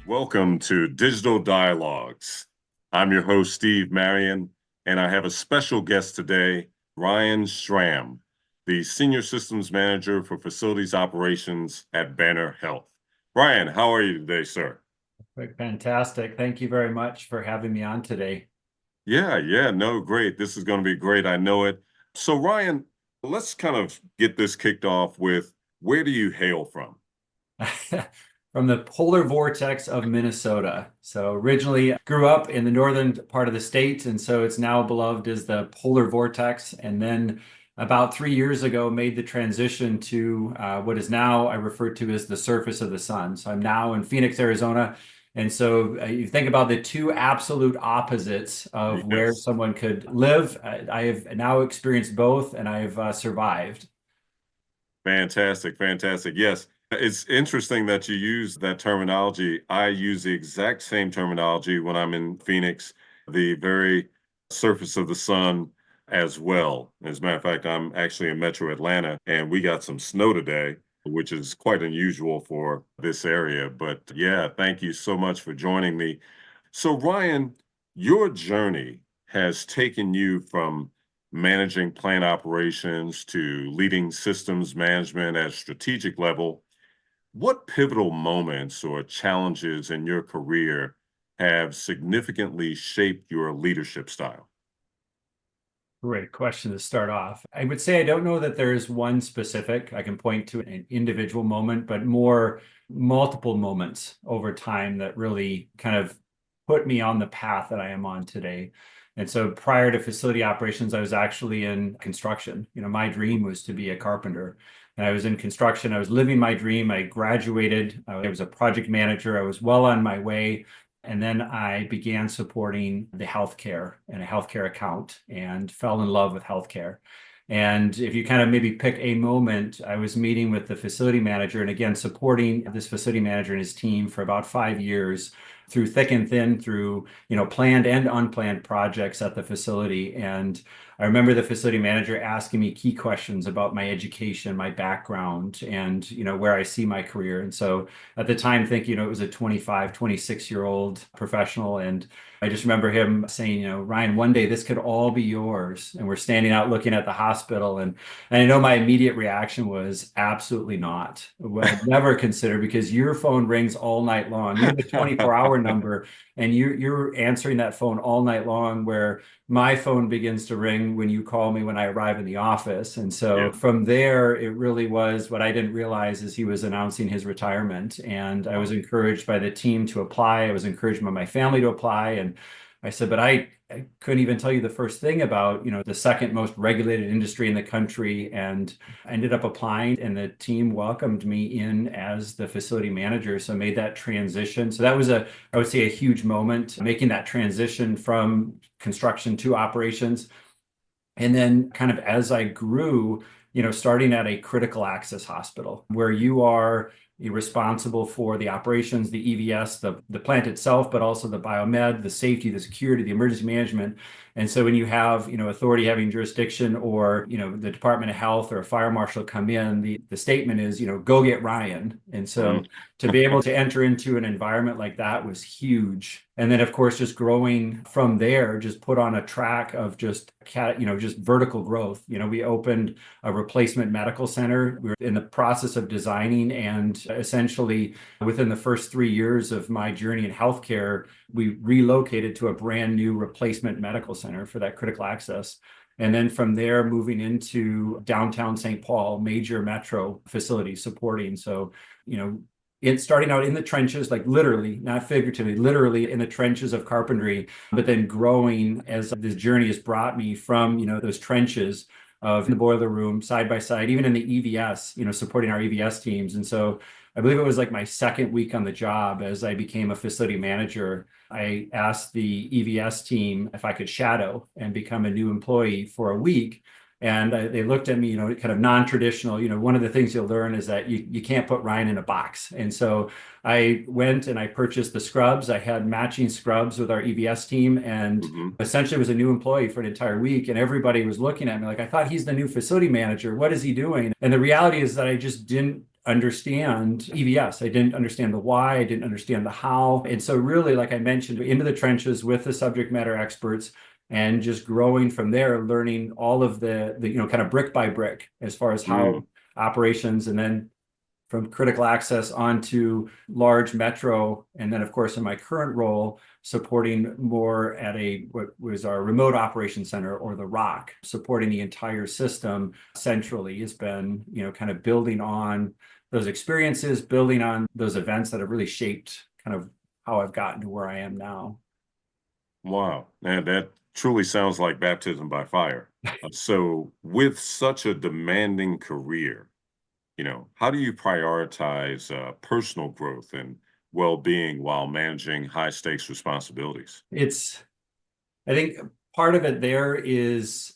Welcome to Digital Dialogues. I'm your host, Steve Marion, and I have a special guest today, Ryan Schramm, the Senior Systems Manager for Facilities Operations at Banner Health. Ryan, how are you today, sir? Fantastic. Thank you very much for having me on today. No, great. This is going to be great. I know it. So, Ryan, let's kind of get this kicked off with where do you hail from? From the polar vortex of Minnesota. So originally grew up in the northern part of the state, and so it's now beloved as the polar vortex. And then about 3 years ago, made the transition to what is now I refer to as the surface of the sun. So I'm now in Phoenix, Arizona. And so you think about the two absolute opposites of where Yes. someone could live. I have now experienced both, and I've survived. Fantastic, fantastic. Yes, it's interesting that you use that terminology. I use the exact same terminology when I'm in Phoenix, the very surface of the sun as well. As a matter of fact, I'm actually in Metro Atlanta and we got some snow today, which is quite unusual for this area. But yeah, thank you so much for joining me. So, Ryan, your journey has taken you from managing plant operations to leading systems management at strategic level. What pivotal moments or challenges in your career have significantly shaped your leadership style? Great question to start off. I would say I don't know that there is one specific I can point to an individual moment, but more multiple moments over time that really kind of put me on the path that I am on today. And so prior to facility operations, I was actually in construction. My dream was to be a carpenter. And I was in construction. I was living my dream. I graduated. I was a project manager. I was well on my way. And then I began supporting the healthcare and a healthcare account and fell in love with healthcare. And if you kind of maybe pick a moment, I was meeting with the facility manager and again, supporting this facility manager and his team for about 5 years through thick and thin, through, planned and unplanned projects at the facility. And I remember the facility manager asking me key questions about my education, my background, and, where I see my career. And so at the time thinking, it was a 25, 26-year-old professional. And I just remember him saying, Ryan, one day this could all be yours. And we're standing out looking at the hospital. And I know my immediate reaction was absolutely not. Well, never consider, because your phone rings all night long. You have a 24-hour number and you're answering that phone all night long, where my phone begins to ring when you call me when I arrive in the office. And so Yeah. from there, it really was, what I didn't realize is he was announcing his retirement. And I was encouraged by the team to apply. I was encouraged by my family to apply. And I said, but I couldn't even tell you the first thing about, the second most regulated industry in the country. And I ended up applying, and the team welcomed me in as the facility manager. So I made that transition. So that was I would say, a huge moment, making that transition from construction to operations. And then kind of as I grew, starting at a critical access hospital where you're responsible for the operations, the EVS, the plant itself, but also the biomed, the safety, the security, the emergency management. And so when you have, authority having jurisdiction, or, the Department of Health or a fire marshal come in, the statement is, go get Ryan. And so Mm. to be able to enter into an environment like that was huge. And then, of course, just growing from there, just put on a track of just vertical growth. We opened a replacement medical center. We were in the process of designing, and essentially within the first 3 years of my journey in healthcare, we relocated to a brand new replacement medical center for that critical access. And then from there, moving into downtown St. Paul, major metro facility supporting. So, it's starting out in the trenches, like literally, not figuratively, literally in the trenches of carpentry, but then growing as this journey has brought me from, those trenches of the boiler room, side by side, even in the EVS, supporting our EVS teams. And so I believe it was like my second week on the job as I became a facility manager. I asked the EVS team if I could shadow and become a new employee for a week. And they looked at me, kind of non-traditional. One of the things you'll learn is that you can't put Ryan in a box. And so I went and I purchased the scrubs. I had matching scrubs with our EVS team, and Hmm. essentially was a new employee for an entire week. And everybody was looking at me like, I thought he's the new facility manager. What is he doing? And the reality is that I just didn't understand EVS. I didn't understand the why. I didn't understand the how. And so really, like I mentioned, into the trenches with the subject matter experts and just growing from there, learning all of the kind of brick by brick as far as how operations, and then from critical access onto large metro. And then, of course, in my current role, supporting more at what was our remote operations center, or the ROC, supporting the entire system centrally, has been, kind of building on those experiences, building on those events that have really shaped kind of how I've gotten to where I am now. Wow. And that truly sounds like baptism by fire. So, with such a demanding career, how do you prioritize personal growth and well-being while managing high-stakes responsibilities? I think part of it there is,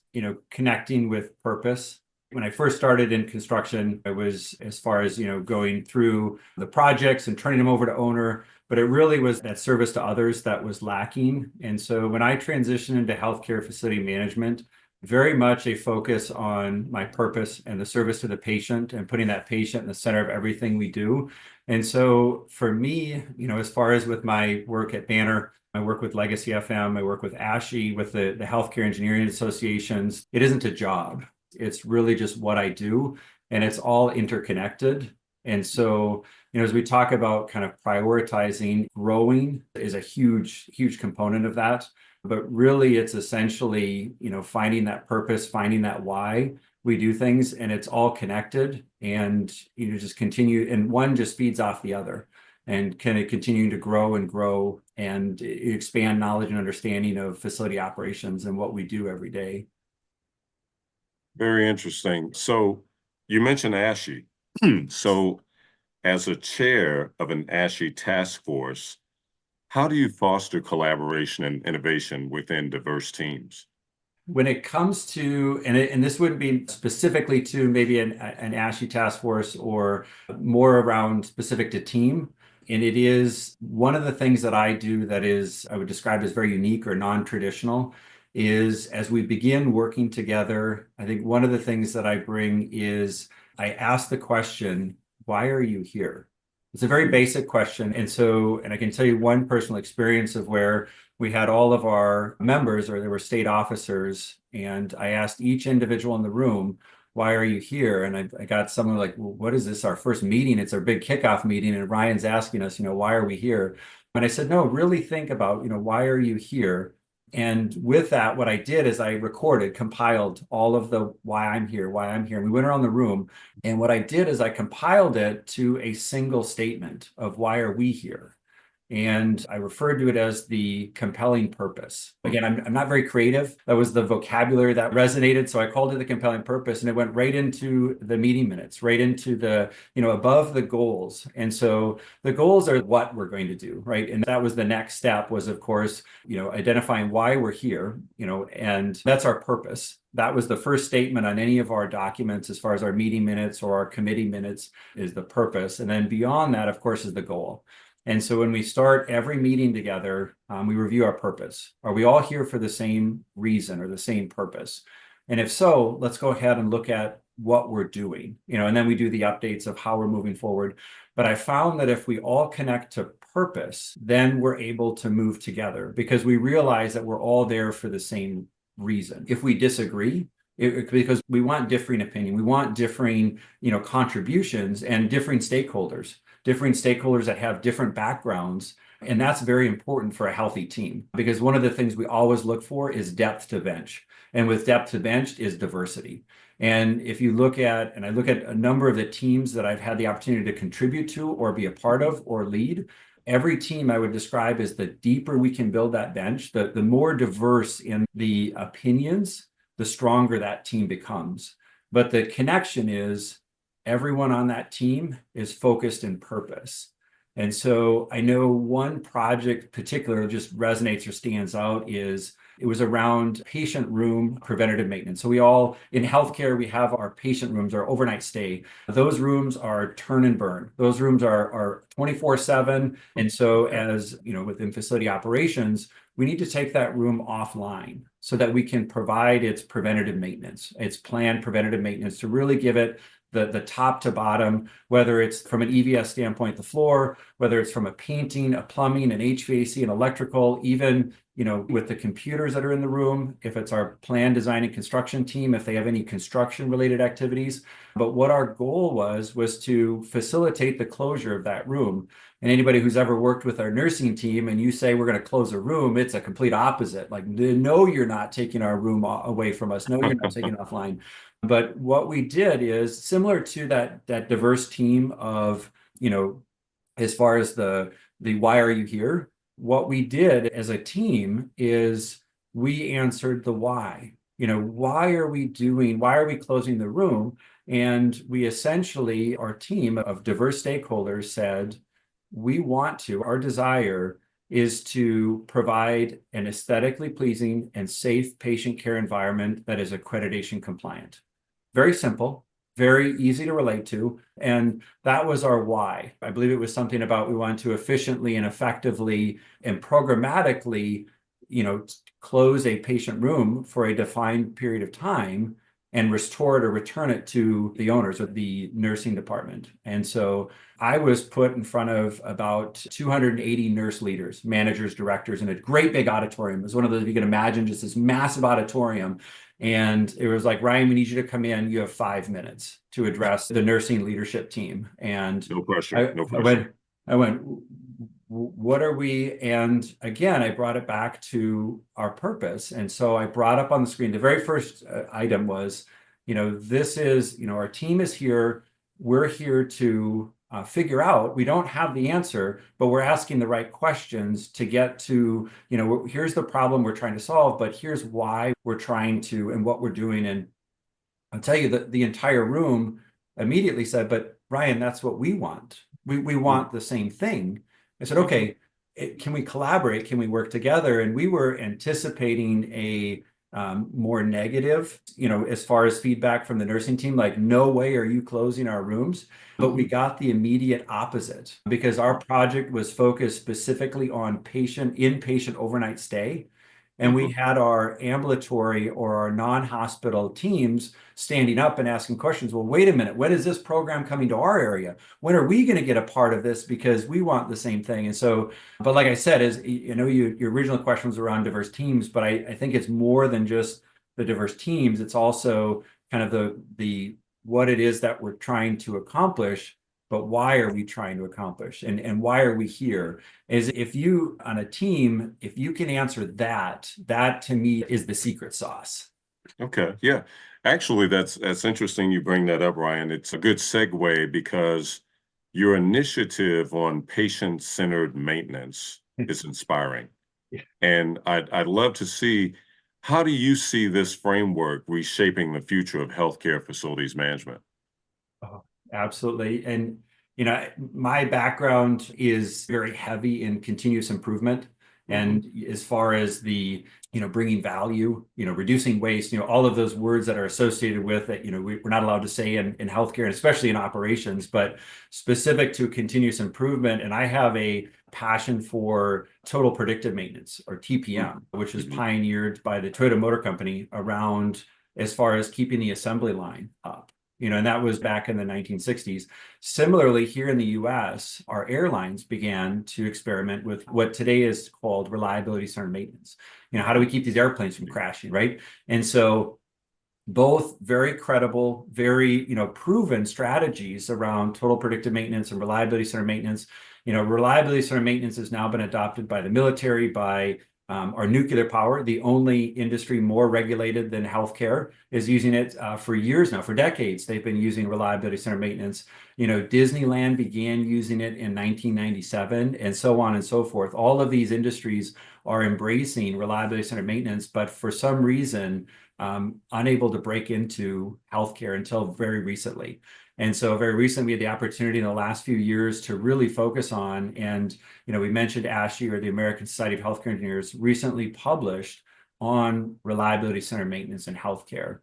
connecting with purpose. When I first started in construction, I was, as far as, going through the projects and turning them over to owner, but it really was that service to others that was lacking. And so when I transitioned into healthcare facility management, very much a focus on my purpose and the service to the patient, and putting that patient in the center of everything we do. And so for me, as far as with my work at Banner, I work with Legacy FM, I work with ASHI, with the Healthcare Engineering Associations. It isn't a job. It's really just what I do, and it's all interconnected. And so, as we talk about kind of prioritizing, growing is a huge, huge component of that. But really, it's essentially, finding that purpose, finding that why we do things, and it's all connected. And, just continue, and one just feeds off the other, and kind of continuing to grow and expand knowledge and understanding of facility operations and what we do every day. Very interesting. So, you mentioned ASHI. So, as a chair of an ASHI task force, how do you foster collaboration and innovation within diverse teams? When it comes to, and this wouldn't be specifically to maybe an ASHI task force, or more around specific to team. And it is one of the things that I do that is, I would describe as very unique or non-traditional, is as we begin working together, I think one of the things that I bring is I ask the question, why are you here? It's a very basic question. And I can tell you one personal experience of where we had all of our members, or there were state officers, and I asked each individual in the room, why are you here? And I got someone like, well, what is this? Our first meeting? It's our big kickoff meeting. And Ryan's asking us, why are we here? And I said, no, really think about, why are you here? And with that, what I did is I compiled all of the why I'm here. And we went around the room. And what I did is I compiled it to a single statement of why are we here? And I referred to it as the compelling purpose. Again, I'm not very creative. That was the vocabulary that resonated. So I called it the compelling purpose, and it went right into the meeting minutes, right into the, above the goals. And so the goals are what we're going to do, right? And that was the next step, was, of course, identifying why we're here, and that's our purpose. That was the first statement on any of our documents as far as our meeting minutes or our committee minutes, is the purpose. And then beyond that, of course, is the goal. And so when we start every meeting together, we review our purpose. Are we all here for the same reason or the same purpose? And if so, let's go ahead and look at what we're doing, and then we do the updates of how we're moving forward. But I found that if we all connect to purpose, then we're able to move together, because we realize that we're all there for the same reason. If we disagree, because we want differing opinion, we want differing, contributions, and differing stakeholders that have different backgrounds. And that's very important for a healthy team, because one of the things we always look for is depth to bench. And with depth to bench is diversity. And if you look at, and I look at a number of the teams that I've had the opportunity to contribute to or be a part of or lead, every team I would describe as, the deeper we can build that bench, the more diverse in the opinions, the stronger that team becomes. But the connection is, everyone on that team is focused in purpose. And so I know one project particular just resonates or stands out is, it was around patient room preventative maintenance. So we all, in healthcare, we have our patient rooms, our overnight stay. Those rooms are turn and burn. Those rooms are 24/7. And so as, within facility operations, we need to take that room offline so that we can provide its preventative maintenance, its planned preventative maintenance, to really give it the top to bottom, whether it's from an EVS standpoint, the floor, whether it's from a painting, a plumbing, an HVAC, an electrical, even, with the computers that are in the room, if it's our plan, design, and construction team, if they have any construction related activities. But what our goal was to facilitate the closure of that room. And anybody who's ever worked with our nursing team and you say we're going to close a room, it's a complete opposite. Like, no, you're not taking our room away from us. No, you're not taking it offline. But what we did is similar to that diverse team of, as far as the why are you here? What we did as a team is we answered the why. Why are we closing the room? And we essentially, our team of diverse stakeholders said, our desire is to provide an aesthetically pleasing and safe patient care environment that is accreditation compliant. Very simple, very easy to relate to. And that was our why. I believe it was something about we wanted to efficiently and effectively and programmatically, close a patient room for a defined period of time and restore it or return it to the owners of the nursing department. And so I was put in front of about 280 nurse leaders, managers, directors, in a great big auditorium. It was one of those, you can imagine, just this massive auditorium. And it was like, Ryan, we need you to come in. You have 5 minutes to address the nursing leadership team. And no pressure, no pressure. I went, what are we? And again, I brought it back to our purpose. And so I brought up on the screen, the very first item was, this is, our team is here. We're here to figure out, we don't have the answer, but we're asking the right questions to get to, here's the problem we're trying to solve, but here's why we're trying to and what we're doing. And I'll tell you that the entire room immediately said, but Ryan, that's what we want. We want the same thing. I said, okay, can we collaborate? Can we work together? And we were anticipating a more negative, as far as feedback from the nursing team, like, no way are you closing our rooms. But we got the immediate opposite because our project was focused specifically on inpatient overnight stay. And we had our ambulatory or our non-hospital teams standing up and asking questions. Well, wait a minute, when is this program coming to our area? When are we going to get a part of this? Because we want the same thing. And so, but like I said, your original question was around diverse teams, but I think it's more than just the diverse teams. It's also kind of the what it is that we're trying to accomplish. But why are we trying to accomplish? And why are we here? Is if you, on a team, if you can answer that to me is the secret sauce. Okay. Yeah. Actually, that's interesting you bring that up, Ryan. It's a good segue because your initiative on patient-centered maintenance is inspiring. Yeah. And I'd love to see, how do you see this framework reshaping the future of healthcare facilities management? Oh, absolutely. And, my background is very heavy in continuous improvement. And as far as the, bringing value, reducing waste, all of those words that are associated with it, we're not allowed to say in healthcare, and especially in operations, but specific to continuous improvement. And I have a passion for total predictive maintenance, or TPM, which is pioneered by the Toyota Motor Company around as far as keeping the assembly line up. And that was back in the 1960s. Similarly, here in the US, our airlines began to experiment with what today is called reliability centered maintenance. How do we keep these airplanes from crashing, right? And so both very credible, very, proven strategies around total predictive maintenance and reliability centered maintenance. Reliability centered maintenance has now been adopted by the military, by our nuclear power. The only industry more regulated than healthcare is using it for years now. For decades, they've been using reliability center maintenance. Disneyland began using it in 1997, and so on and so forth. All of these industries are embracing reliability center maintenance, but for some reason, unable to break into healthcare until very recently. And so very recently, we had the opportunity in the last few years to really focus on, and we mentioned ASHE, or the American Society of Healthcare Engineers, recently published on reliability center maintenance in healthcare.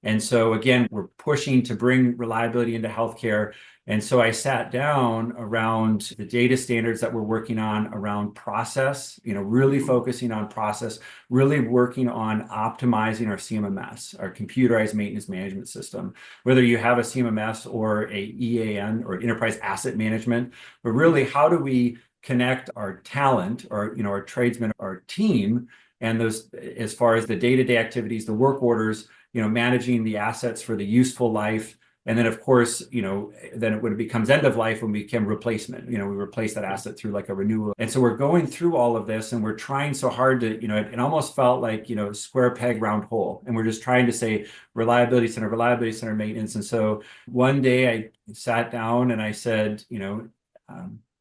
And so again, we're pushing to bring reliability into healthcare. And so I sat down around the data standards that we're working on around process, really focusing on process, really working on optimizing our CMMS, our computerized maintenance management system, whether you have a CMMS or a EAN or enterprise asset management, but really how do we connect our talent or, our tradesmen, our team, and those as far as the day-to-day activities, the work orders, managing the assets for the useful life. And then, of course, then when it becomes end of life, when we become replacement, we replace that asset through like a renewal. And so we're going through all of this and we're trying so hard to, it almost felt like, square peg, round hole. And we're just trying to say reliability center maintenance. And so one day I sat down and I said,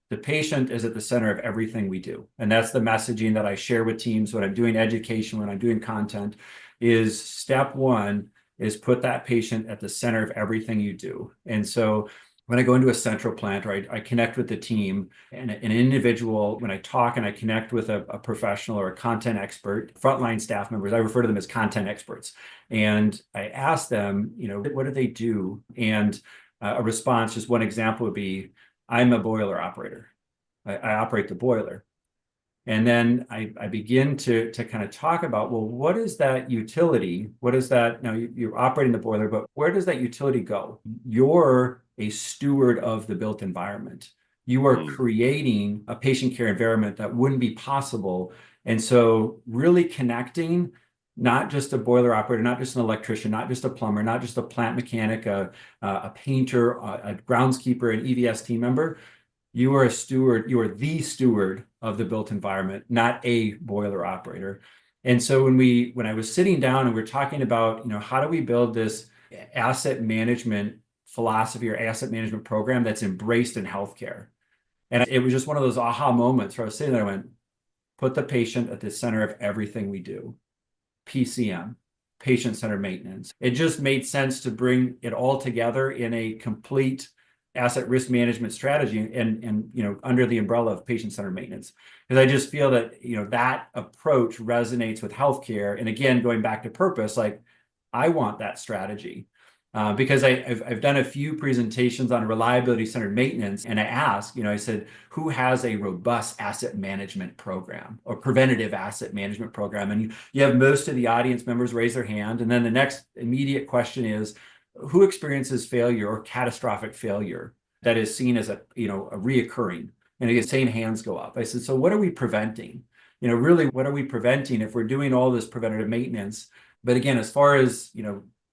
the patient is at the center of everything we do. And that's the messaging that I share with teams when I'm doing education, when I'm doing content, is step one is put that patient at the center of everything you do. And so when I go into a central plant or I connect with the team and an individual, when I talk and I connect with a professional or a content expert, frontline staff members, I refer to them as content experts. And I ask them, what do they do? And a response, just one example would be, I'm a boiler operator. I operate the boiler. And then I begin to kind of talk about, well, what is that utility? What is that? Now you're operating the boiler, but where does that utility go? You're a steward of the built environment. You are creating a patient care environment that wouldn't be possible. And so really connecting not just a boiler operator, not just an electrician, not just a plumber, not just a plant mechanic, a painter, a groundskeeper, an EVS team member. You are a steward, you are the steward of the built environment, not a boiler operator. And so when I was sitting down and we're talking about, how do we build this asset management philosophy or asset management program that's embraced in healthcare? And it was just one of those aha moments where I was sitting there, I went, put the patient at the center of everything we do. PCM, patient-centered maintenance. It just made sense to bring it all together in a complete asset risk management strategy and under the umbrella of patient-centered maintenance. Because I just feel that that approach resonates with healthcare. And again, going back to purpose, like I want that strategy. Because I've done a few presentations on reliability-centered maintenance, and I asked, I said, who has a robust asset management program or preventative asset management program? And you have most of the audience members raise their hand. And then the next immediate question is, who experiences failure or catastrophic failure that is seen as a reoccurring? And again, same hands go up. I said, so what are we preventing? Really, what are we preventing if we're doing all this preventative maintenance? But again, as far as,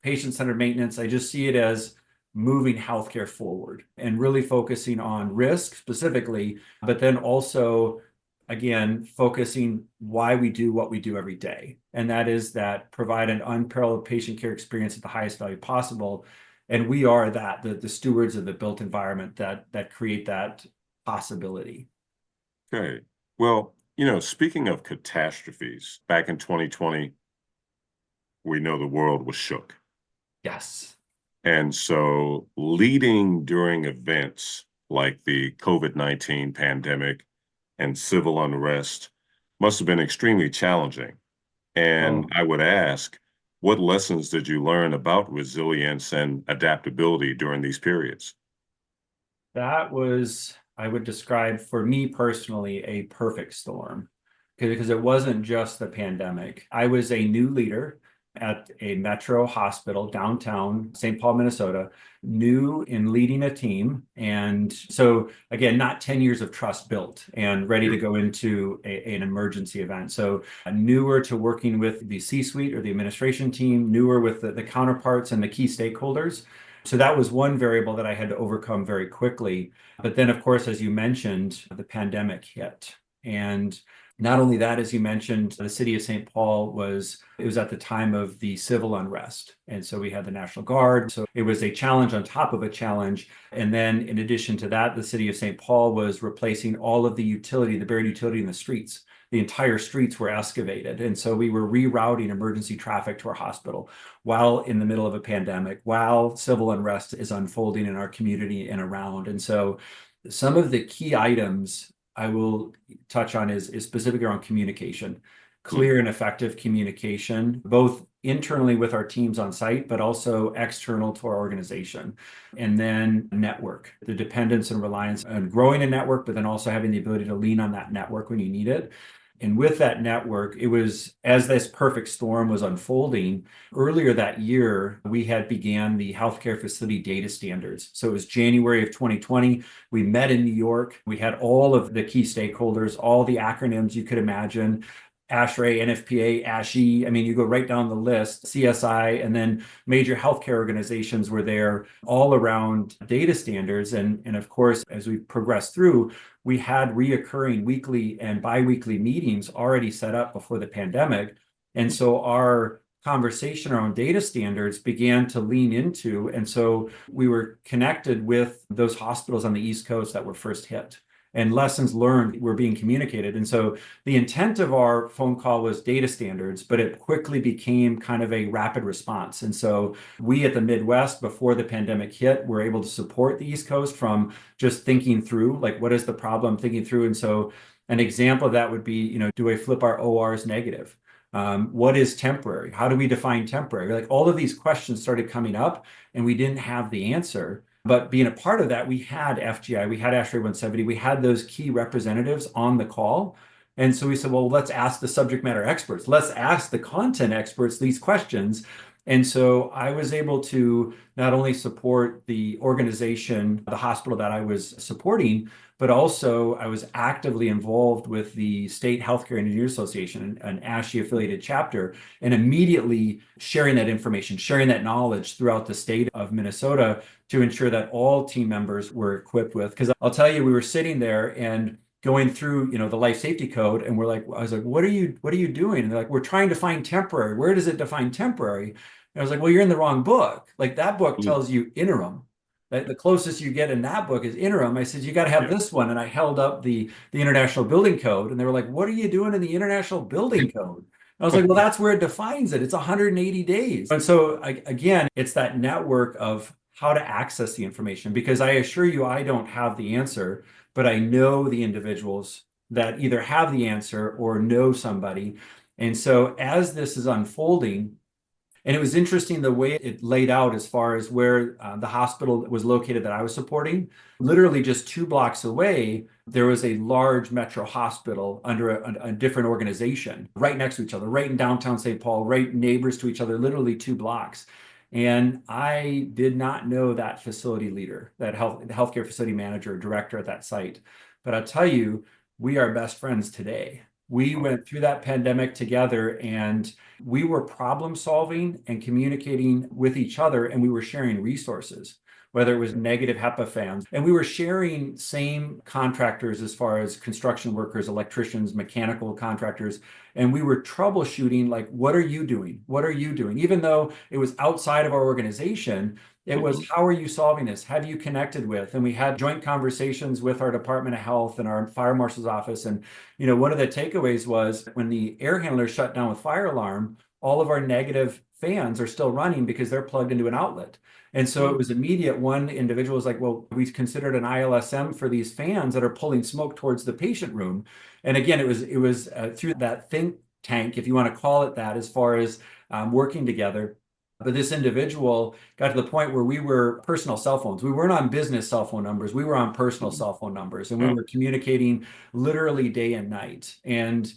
patient-centered maintenance, I just see it as moving healthcare forward and really focusing on risk specifically, but then also, again, focusing why we do what we do every day. And that is that provide an unparalleled patient care experience at the highest value possible. And we are the stewards of the built environment that create that possibility. Okay. Well, speaking of catastrophes, back in 2020, we know the world was shook. Yes. And so leading during events like the COVID-19 pandemic and civil unrest must have been extremely challenging. And I would ask, what lessons did you learn about resilience and adaptability during these periods? That was, I would describe for me personally, a perfect storm because it wasn't just the pandemic. I was a new leader at a metro hospital downtown St. Paul, Minnesota, new in leading a team. And so again, not 10 years of trust built and ready to go into an emergency event. So newer to working with the C-suite or the administration team, newer with the counterparts and the key stakeholders. So that was one variable that I had to overcome very quickly. But then, of course, as you mentioned, the pandemic hit. And not only that, as you mentioned, the city of St. Paul was at the time of the civil unrest. And so we had the National Guard. So it was a challenge on top of a challenge. And then in addition to that, the city of St. Paul was replacing all of the utility, the buried utility in the streets. The entire streets were excavated. And so we were rerouting emergency traffic to our hospital while in the middle of a pandemic, while civil unrest is unfolding in our community and around. And so some of the key items I will touch on is specifically around communication, clear and effective communication, both internally with our teams on site, but also external to our organization. And then network, the dependence and reliance on growing a network, but then also having the ability to lean on that network when you need it. And with that network, it was as this perfect storm was unfolding, earlier that year, we had began the healthcare facility data standards. So it was January of 2020. We met in New York. We had all of the key stakeholders, all the acronyms you could imagine. ASHRAE, NFPA, ASHE. I mean, you go right down the list, CSI, and then major healthcare organizations were there all around data standards. And of course, as we progressed through, we had reoccurring weekly and biweekly meetings already set up before the pandemic. And so our conversation around data standards began to lean into, and so we were connected with those hospitals on the East Coast that were first hit. And lessons learned were being communicated. And so the intent of our phone call was data standards, but it quickly became kind of a rapid response. And so we at the Midwest, before the pandemic hit, were able to support the East Coast from just thinking through, like, what is the problem, thinking through. And so an example of that would be, do I flip our ORs negative? What is temporary? How do we define temporary? Like, all of these questions started coming up and we didn't have the answer. But being a part of that, we had FGI, we had ASHRAE 170, we had those key representatives on the call. And so we said, well, let's ask the subject matter experts. Let's ask the content experts these questions. And so I was able to not only support the organization, the hospital that I was supporting, but also I was actively involved with the State Healthcare Engineers Association, an ASHE affiliated chapter, and immediately sharing that information, sharing that knowledge throughout the state of Minnesota to ensure that all team members were equipped with. Because I'll tell you, we were sitting there and going through, the life safety code, and I was like, what are you doing? And they're like, we're trying to find temporary. Where does it define temporary? And I was like, well, you're in the wrong book. Like, that book tells you interim. The closest you get in that book is interim. I said, you got to have this one. And I held up the International Building Code, and they were like, what are you doing in the International Building Code? I was like, well, that's where it defines it. It's 180 days. And so again, it's that network of how to access the information, because I assure you, I don't have the answer, but I know the individuals that either have the answer or know somebody. And so as this is unfolding, and it was interesting the way it laid out as far as where the hospital was located that I was supporting. Literally just 2 blocks away, there was a large metro hospital under a different organization right next to each other, right in downtown St. Paul, right neighbors to each other, literally 2 blocks. And I did not know that facility leader, that healthcare facility manager, director at that site. But I'll tell you, we are best friends today. We went through that pandemic together, and we were problem solving and communicating with each other, and we were sharing resources, whether it was negative HEPA fans. And we were sharing same contractors as far as construction workers, electricians, mechanical contractors. And we were troubleshooting, like, what are you doing? What are you doing? Even though it was outside of our organization, it was, how are you solving this? Have you connected with? And we had joint conversations with our Department of Health and our fire marshal's office. And, one of the takeaways was when the air handler shut down with fire alarm, all of our negative fans are still running because they're plugged into an outlet. And so it was immediate. One individual was like, well, we considered an ILSM for these fans that are pulling smoke towards the patient room. And again, it was through that think tank, if you want to call it that, as far as working together. But this individual got to the point where we were personal cell phones. We weren't on business cell phone numbers. We were on personal cell phone numbers, and we were communicating literally day and night. And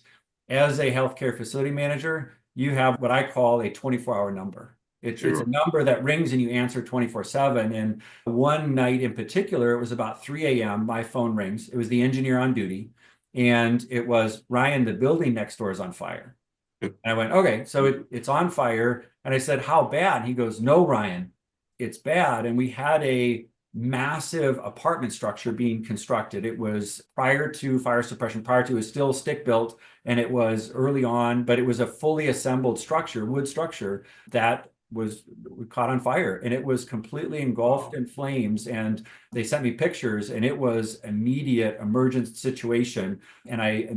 as a healthcare facility manager, you have what I call a 24-hour number. It's a number that rings and you answer 24/7. And one night in particular, it was about 3 a.m. My phone rings. It was the engineer on duty. And it was, Ryan, the building next door is on fire. And I went, okay, so it's on fire. And I said, how bad? He goes, no, Ryan, it's bad. And we had a massive apartment structure being constructed. It was prior to fire suppression, it was still stick built, and it was early on, but it was a fully assembled structure, wood structure, that was caught on fire, and it was completely engulfed in flames. And they sent me pictures, and it was immediate emergent situation. And I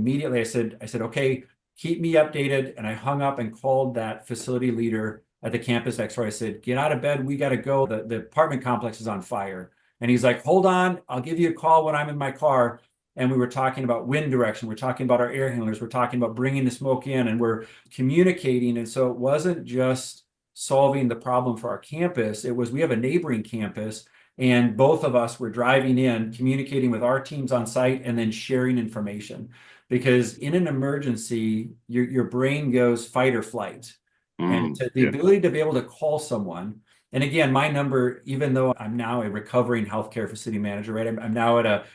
said, okay, keep me updated. And I hung up and called that facility leader at the campus next door. I said, get out of bed. We got to go. The apartment complex is on fire. And he's like, hold on, I'll give you a call when I'm in my car. and we were talking about wind direction, we're talking about our air handlers, we're talking about bringing the smoke in, and we're communicating. And so it wasn't just solving the problem for our campus, it was we have a neighboring campus, and both of us were driving in, communicating with our teams on site, and then sharing information. Because in an emergency, your brain goes fight or flight. And the Yeah. ability to be able to call someone, and again, my number, even though I'm now a recovering healthcare facility manager, right? I'm now at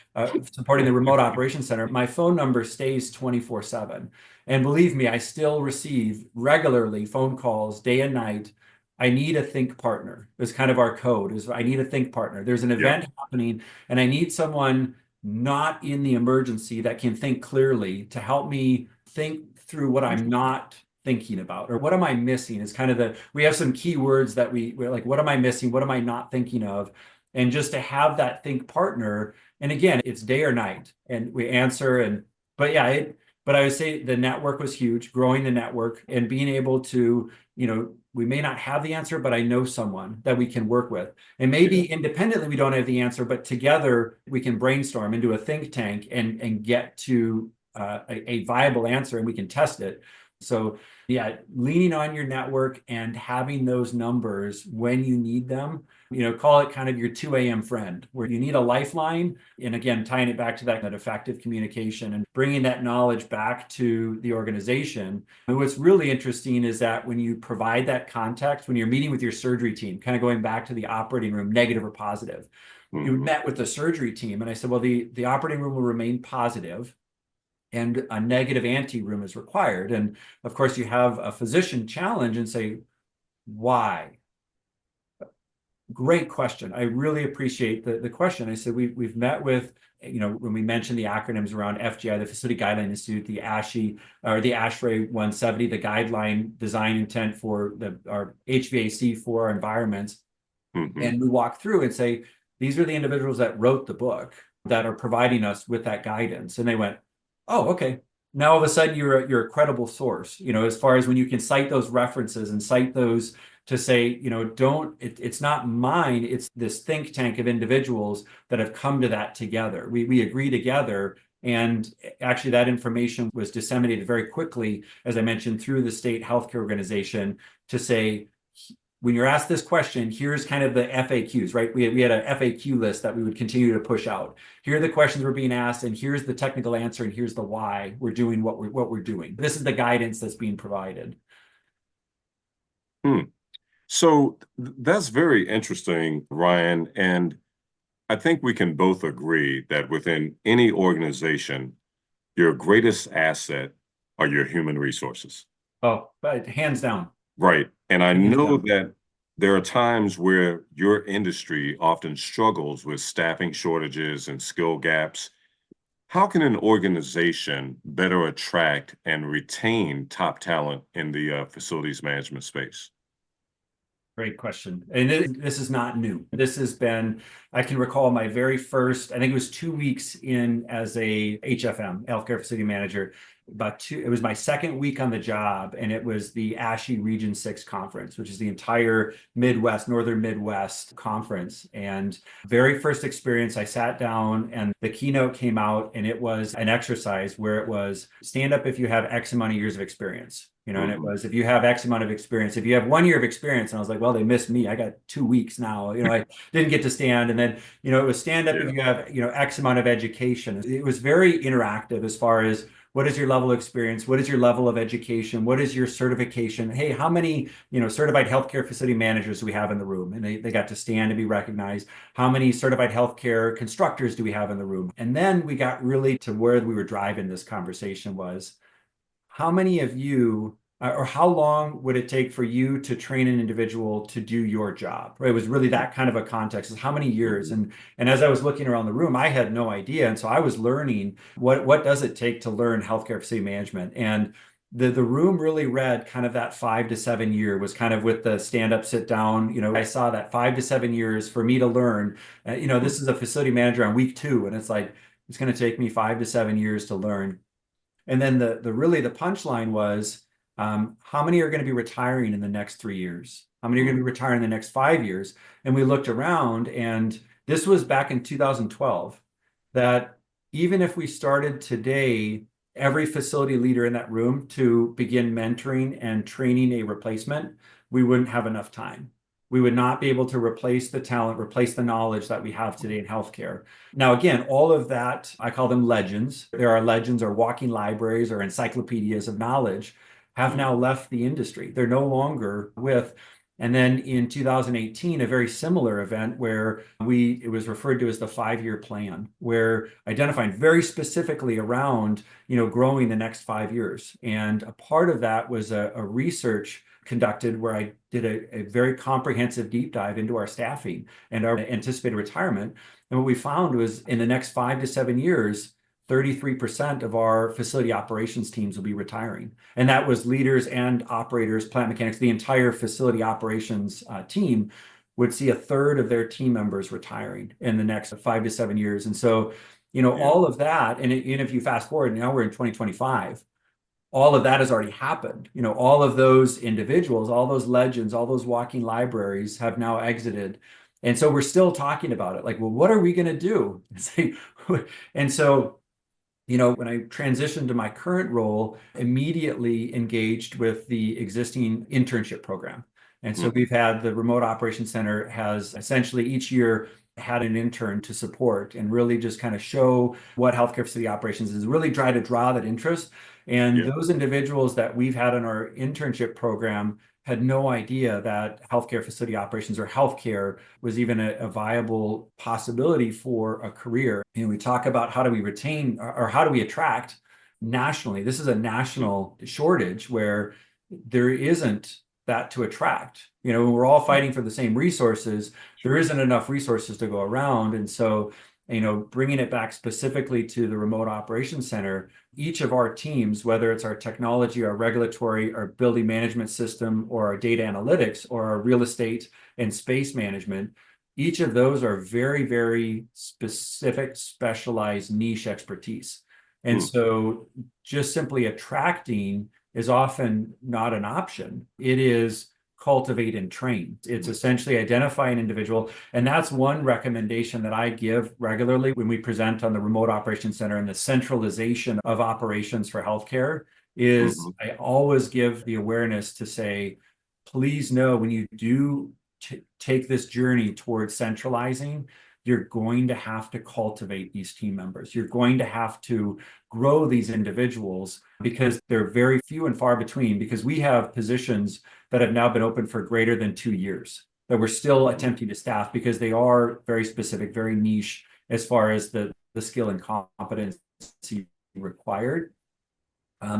supporting the remote operations center. My phone number stays 24/7. And believe me, I still receive regularly phone calls day and night. I need a think partner. It's kind of our code is I need a think partner. There's an Yeah. event happening and I need someone not in the emergency that can think clearly to help me think through what I'm not thinking about or what am I missing is kind of we have some keywords that we're like, what am I missing? What am I not thinking of? And just to have that think partner. And again, it's day or night and we answer but yeah, but I would say the network was huge, growing the network and being able to, we may not have the answer, but I know someone that we can work with. And maybe independently we don't have the answer, but together we can brainstorm into a think tank and get to a viable answer and we can test it. So yeah, leaning on your network and having those numbers when you need them, call it kind of your 2 a.m. friend, where you need a lifeline. And again, tying it back to that effective communication and bringing that knowledge back to the organization. And what's really interesting is that when you provide that context, when you're meeting with your surgery team, kind of going back to the operating room, negative or positive, you met with the surgery team. And I said, well, the operating room will remain positive and a negative ante room is required. And of course, you have a physician challenge and say, why? Great question. I really appreciate the question. I said, we've met with, when we mentioned the acronyms around FGI, the Facility Guideline Institute, the ASHI, or the ASHRAE 170, the guideline design intent for our HVAC for our environments. And we walk through and say, these are the individuals that wrote the book that are providing us with that guidance. And they went, oh, okay. Now all of a sudden you're a credible source, as far as when you can cite those references and cite those to say, it's not mine, it's this think tank of individuals that have come to that together. We agree together. And actually that information was disseminated very quickly, as I mentioned, through the state healthcare organization to say, when you're asked this question, here's kind of the FAQs, right? We had a FAQ list that we would continue to push out. Here are the questions we're being asked, and here's the technical answer, and here's the why we're doing what we're doing. This is the guidance that's being provided. So that's very interesting, Ryan. And I think we can both agree that within any organization, your greatest asset are your human resources. Oh, but hands down. Right. And I Hands know down. that there are times where your industry often struggles with staffing shortages and skill gaps. How can an organization better attract and retain top talent in the facilities management space? Great question. And this is not new. This has been, I can recall my very first, I think it was 2 weeks in as a HFM, healthcare facility manager. It was my second week on the job, and it was the ASHI Region 6 conference, which is the entire Midwest, Northern Midwest conference. And very first experience, I sat down and the keynote came out, and it was an exercise where it was stand up if you have X amount of years of experience. And it was, if you have X amount of experience, if you have 1 year of experience, and I was like, well, they missed me. I got 2 weeks now. I didn't get to stand. And then, it was stand up if you have, X amount of education. It was very interactive as far as what is your level of experience? What is your level of education? What is your certification? Hey, how many, certified healthcare facility managers do we have in the room? And they got to stand and be recognized. How many certified healthcare constructors do we have in the room? And then we got really to where we were driving this conversation was, how many of you, or how long would it take for you to train an individual to do your job? Right? It was really that kind of a context, is how many years? And as I was looking around the room, I had no idea. And so I was learning what does it take to learn healthcare facility management? And the room really read kind of that 5 to 7 year was kind of with the stand up, sit down. I saw that 5 to 7 years for me to learn. This is a facility manager on week 2, and it's like, it's going to take me 5 to 7 years to learn. And then the punchline was, how many are going to be retiring in the next 3 years? How many are going to be retiring in the next 5 years? And we looked around, and this was back in 2012, that even if we started today, every facility leader in that room to begin mentoring and training a replacement, we wouldn't have enough time. We would not be able to replace the talent, replace the knowledge that we have today in healthcare. Now, again, all of that, I call them legends. There are legends or walking libraries or encyclopedias of knowledge have now left the industry. They're no longer with. And then in 2018, a very similar event where it was referred to as the 5-year plan, where identifying very specifically around, growing the next 5 years. And a part of that was a research conducted where I did a very comprehensive deep dive into our staffing and our anticipated retirement. And what we found was in the next 5 to 7 years, 33% of our facility operations teams will be retiring. And that was leaders and operators, plant mechanics, the entire facility operations team would see a third of their team members retiring in the next 5 to 7 years. And so, all of that, and if you fast forward, now we're in 2025, all of that has already happened. All of those individuals, all those legends, all those walking libraries have now exited. And so we're still talking about it. Like, well, what are we going to do? And so, when I transitioned to my current role, immediately engaged with the existing internship program. And so we've had the Remote Operations Center has essentially each year had an intern to support and really just kind of show what healthcare facility operations is, really try to draw that interest. And those individuals that we've had in our internship program had no idea that healthcare facility operations or healthcare was even a viable possibility for a career. We talk about how do we retain or how do we attract nationally. This is a national shortage where there isn't that to attract. We're all fighting for the same resources. There isn't enough resources to go around. And so, bringing it back specifically to the Remote Operations Center, each of our teams, whether it's our technology, our regulatory, our building management system, or our data analytics, or our real estate and space management, each of those are very, very specific, specialized niche expertise. And so just simply attracting is often not an option. It is cultivate and train. It's essentially identify an individual. And that's one recommendation that I give regularly when we present on the Remote Operations Center and the centralization of operations for healthcare is I always give the awareness to say, please know when you do take this journey towards centralizing, you're going to have to cultivate these team members. You're going to have to grow these individuals because they're very few and far between, because we have positions that have now been open for greater than 2 years that we're still attempting to staff because they are very specific, very niche as far as the skill and competency required.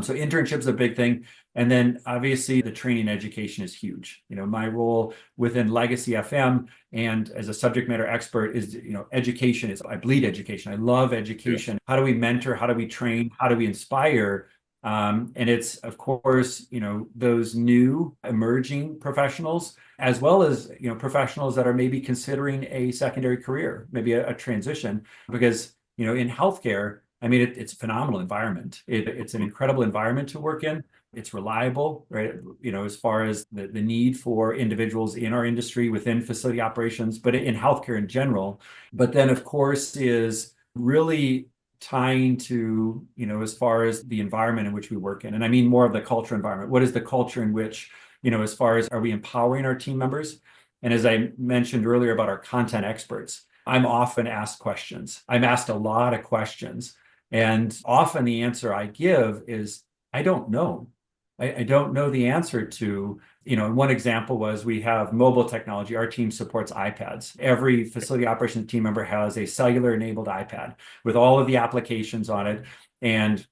So internship's a big thing. And then obviously the training education is huge. My role within Legacy FM and as a subject matter expert is, education is, I bleed education. I love education. Yes. How do we mentor? How do we train? How do we inspire? And it's, of course, those new emerging professionals, as well as, professionals that are maybe considering a secondary career, maybe a transition, because, in healthcare, I mean, it's a phenomenal environment. It's an incredible environment to work in. It's reliable, right? As far as the need for individuals in our industry within facility operations, but in healthcare in general. But then, of course, is really tying to, as far as the environment in which we work in. And I mean more of the culture environment. What is the culture in which, as far as are we empowering our team members? And as I mentioned earlier about our content experts, I'm often asked questions. I'm asked a lot of questions. And often the answer I give is, I don't know. I don't know the answer to, one example was we have mobile technology. Our team supports iPads. Every facility operations team member has a cellular enabled iPad with all of the applications on it. And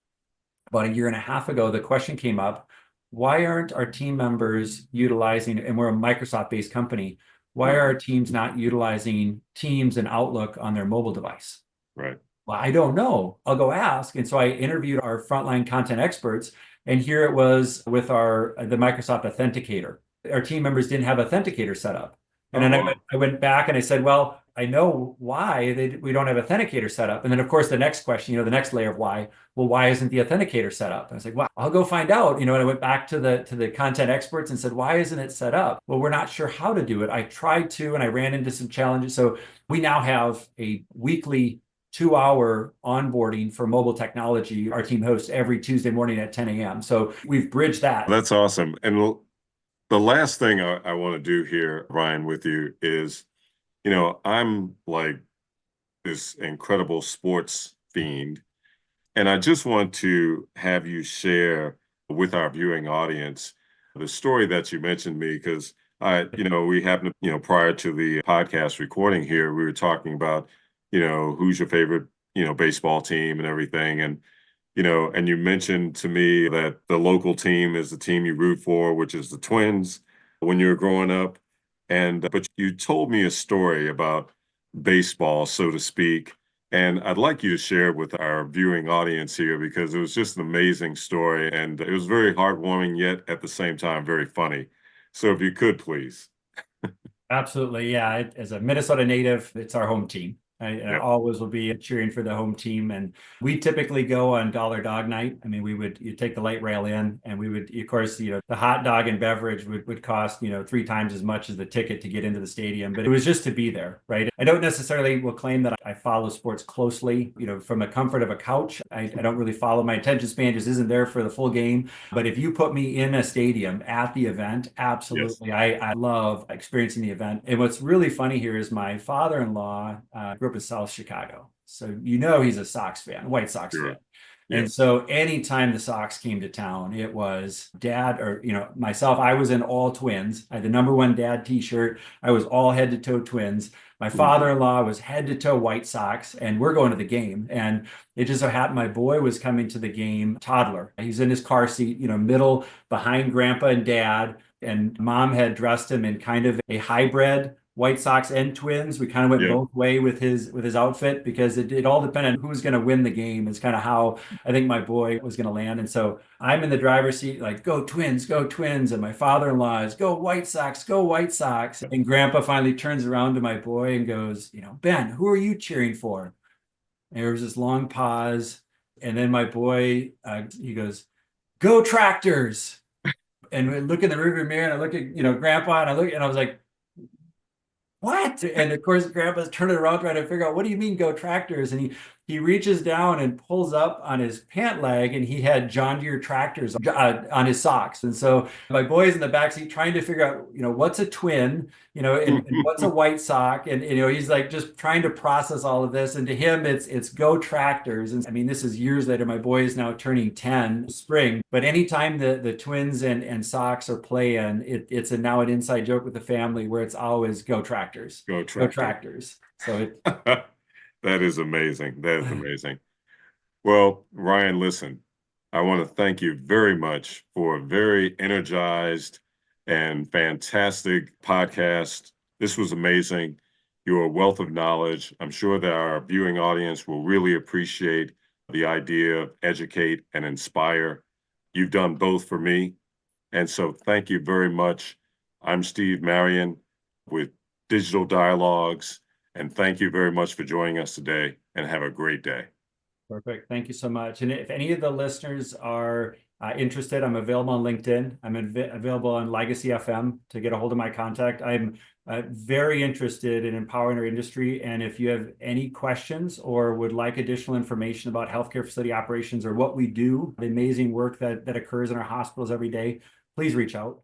about 1.5 years ago, the question came up, why aren't our team members utilizing, and we're a Microsoft-based company, why are our teams not utilizing Teams and Outlook on their mobile device? Right. Well, I don't know. I'll go ask. And so I interviewed our frontline content experts, and here it was with the Microsoft Authenticator. Our team members didn't have Authenticator set up. And then I went back and I said, well, I know why we don't have Authenticator set up. And then, of course, the next question, the next layer of why, well, why isn't the Authenticator set up? And I was like, well, I'll go find out. And I went back to the content experts and said, why isn't it set up? Well, we're not sure how to do it. I tried to, and I ran into some challenges. So we now have a weekly 2-hour onboarding for mobile technology. Our team hosts every Tuesday morning at 10 a.m. So we've bridged that. That's awesome. And the last thing I want to do here, Ryan, with you is, I'm like this incredible sports fiend, and I just want to have you share with our viewing audience the story that you mentioned me, because we happened to, prior to the podcast recording here, we were talking about, who's your favorite, baseball team and everything. And you mentioned to me that the local team is the team you root for, which is the Twins when you were growing up. But you told me a story about baseball, so to speak. And I'd like you to share it with our viewing audience here because it was just an amazing story and it was very heartwarming, yet at the same time, very funny. So if you could, please. Absolutely. Yeah. As a Minnesota native, it's our home team. I Yep. always will be cheering for the home team. And we typically go on Dollar Dog Night. I mean, you take the light rail in and we would, of course, the hot dog and beverage would cost, 3 times as much as the ticket to get into the stadium. But it was just to be there, right? I don't necessarily will claim that I follow sports closely, from the comfort of a couch. I don't really follow. My attention span just isn't there for the full game. But if you put me in a stadium at the event, absolutely. Yes. I love experiencing the event. And what's really funny here is my father-in-law grew up in South Chicago. So he's a Sox fan, White Sox fan. Yeah. And so anytime the Sox came to town, it was dad or, myself. I was in all Twins. I had the #1 dad t-shirt. I was all head to toe Twins. My father-in-law was head to toe White Sox, and we're going to the game. And it just so happened my boy was coming to the game, toddler. He's in his car seat, middle behind grandpa and dad. And mom had dressed him in kind of a hybrid White Sox and Twins. We kind of went both way with his outfit because it all depended on who was going to win the game. Is kind of how I think my boy was going to land. And so I'm in the driver's seat, like, go Twins, go Twins. And my father-in-law is, go White Sox, go White Sox. And grandpa finally turns around to my boy and goes, Ben, who are you cheering for? And there was this long pause. And then my boy, he goes, go Tractors. And we look in the rearview mirror and I look at, grandpa and I was like, what? And of course, grandpa's turning around trying to figure out, what do you mean go Tractors? And he reaches down and pulls up on his pant leg and he had John Deere tractors on his socks. And so my boy's in the backseat trying to figure out, what's a twin, and what's a White Sox. And, he's like just trying to process all of this. And to him, it's go Tractors. And I mean, this is years later. My boy is now turning 10 spring. But anytime the Twins and Sox are playing, it's now an inside joke with the family where it's always go Tractors. Go Tractors. So that is amazing. That is amazing. Well, Ryan, listen, I want to thank you very much for a very energized and fantastic podcast. This was amazing. You're a wealth of knowledge. I'm sure that our viewing audience will really appreciate the idea of educate and inspire. You've done both for me. And so thank you very much. I'm Steve Marion with Digital Dialogues. And thank you very much for joining us today and have a great day. Perfect. Thank you so much. And if any of the listeners are interested, I'm available on LinkedIn. I'm available on Legacy FM to get a hold of my contact. I'm very interested in empowering our industry. And if you have any questions or would like additional information about healthcare facility operations or what we do, the amazing work that occurs in our hospitals every day, please reach out.